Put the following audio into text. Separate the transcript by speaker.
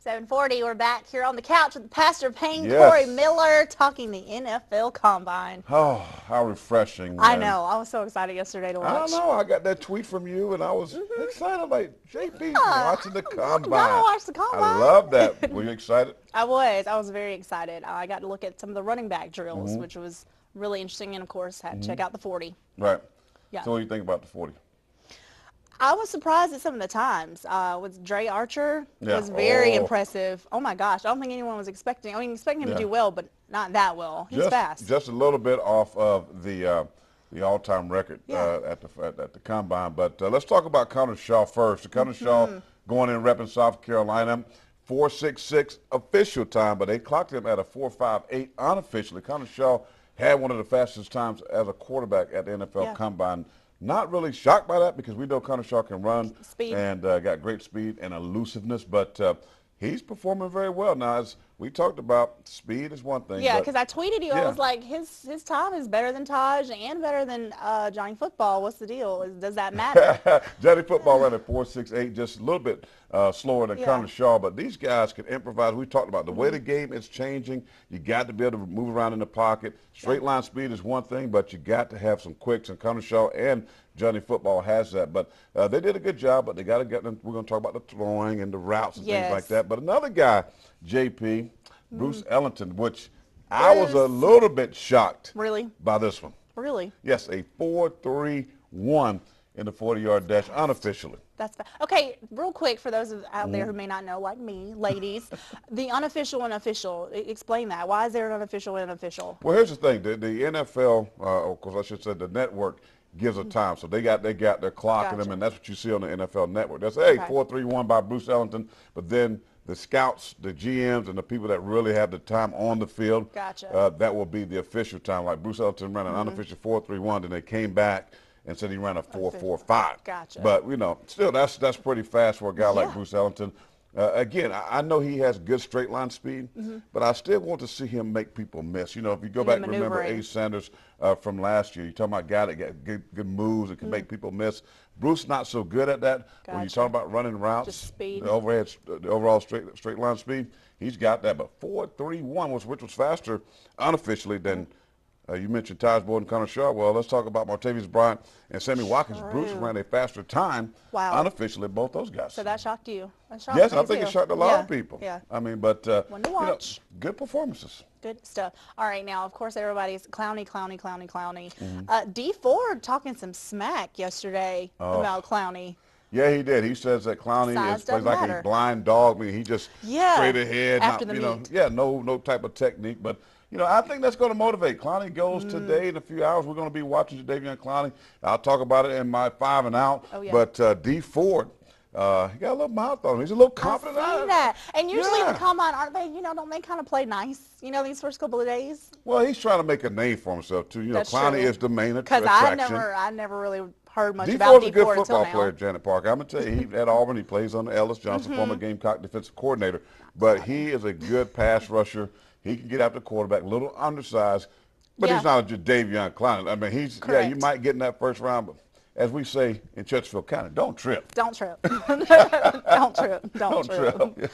Speaker 1: 7:40, we're back here on the couch with Pastor Payne
Speaker 2: Yes.
Speaker 1: Corey Miller talking the NFL Combine.
Speaker 2: Oh, how refreshing.
Speaker 1: I know. I was so excited yesterday to
Speaker 2: I
Speaker 1: watch.
Speaker 2: don't know. I got that tweet from you, and I was excited. Like, JP's watching the Combine.
Speaker 1: Gotta watch the
Speaker 2: I
Speaker 1: Combine.
Speaker 2: love that. Were you excited?
Speaker 1: I was very excited. I got to look at some of the running back drills, which was really interesting, and of course, had to check out the 40.
Speaker 2: Right.
Speaker 1: Yeah.
Speaker 2: So what do you think about the 40?
Speaker 1: I was surprised at some of the times. With Dre Archer,
Speaker 2: Yeah.
Speaker 1: was very
Speaker 2: Oh.
Speaker 1: impressive. Oh my gosh, I don't think anyone was expecting. I mean, expecting him
Speaker 2: Yeah.
Speaker 1: to do well, but not that well. He's fast.
Speaker 2: Just a little bit off of the all-time record
Speaker 1: Yeah.
Speaker 2: at the Combine. But let's talk about Connor Shaw first. Connor Shaw going in repping South Carolina. 4.66 official time, but they clocked him at a 4.58 unofficially. Connor Shaw had one of the fastest times as a quarterback at the NFL Combine. Not really shocked by that because we know Connor Shaw can run
Speaker 1: Speed.
Speaker 2: and got great speed and elusiveness, but he's performing very well. Now, as we talked about, speed is one thing.
Speaker 1: Yeah,
Speaker 2: but
Speaker 1: because I tweeted you. I was like, his time is better than Taj and better than Johnny Football. What's the deal? Does that matter?
Speaker 2: Johnny Football ran at 4.68, just a little bit slower than Connor Shaw. But these guys can improvise. We talked about the way the game is changing. You got to be able to move around in the pocket. Straight line speed is one thing, but you got to have some quicks. And Connor Shaw and Johnny Football has that. But they did a good job. But they got to get them. We're going to talk about the throwing and the routes and things like that. But another guy, JP, Bruce Ellington, which I was a little bit shocked by this one.
Speaker 1: Really?
Speaker 2: Yes, a 4.31 in the 40-yard dash unofficially.
Speaker 1: That's okay. Real quick for those out there who may not know, like me, ladies, the unofficial and official. Explain that. Why is there an unofficial and official?
Speaker 2: Well, here's the thing: the NFL, of course, I should say, the network gives a time, so they got their clock in them, and that's what you see on the NFL network. That's 4.31 by Bruce Ellington, but then the scouts, the GMs, and the people that really have the time on the field, that will be the official time. Like Bruce Ellington ran an unofficial 4.31, then they came back and said he ran a 4.45.
Speaker 1: Gotcha.
Speaker 2: But still that's pretty fast for a guy like Bruce Ellington. Again, I know he has good straight line speed, but I still want to see him make people miss. If you go back and remember Ace Sanders from last year, you're talking about a guy that got good moves and can make people miss. Bruce not so good at that. When you talk about running routes,
Speaker 1: just speed.
Speaker 2: the overall straight line speed, he's got that. But 4.31, which was faster unofficially than you mentioned Taj Boyd and Connor Shaw. Well, let's talk about Martavis Bryant and Sammy Watkins. Bruce ran a faster time unofficially, both those guys.
Speaker 1: So that shocked you?
Speaker 2: Yes, I think it shocked a lot of people.
Speaker 1: Yeah.
Speaker 2: I mean, but
Speaker 1: One to watch.
Speaker 2: Good performances.
Speaker 1: Good stuff. All right, now, of course, everybody's Clowney. D. Ford talking some smack yesterday about Clowney.
Speaker 2: Yeah, he did. He says that Clowney plays like a blind dog. I mean, he just straight ahead.
Speaker 1: After the meet.
Speaker 2: No type of technique. But, I think that's going to motivate. Clowney goes today in a few hours. We're going to be watching Jadeveon Clowney. I'll talk about it in my 5 and Out.
Speaker 1: Oh, yeah.
Speaker 2: But D. Ford, he got a little mouth on him. He's a little confident.
Speaker 1: I've seen that. And usually in the Combine, aren't they, don't they kind of play nice, these first couple of days?
Speaker 2: Well, he's trying to make a name for himself, too. Clowney is the main attraction.
Speaker 1: Because I never really heard much about
Speaker 2: Ford's
Speaker 1: D.
Speaker 2: a good
Speaker 1: Ford
Speaker 2: football player, Janet Parker. I'm going to tell you, at Auburn, he plays under Ellis Johnson, former Gamecock defensive coordinator. But he is a good pass rusher. He can get after the quarterback, a little undersized. But he's not a Jadeveon Clowney. I mean, you might get in that first round, but as we say in Chesterfield County, don't trip.
Speaker 1: Don't trip. Don't trip. Don't trip.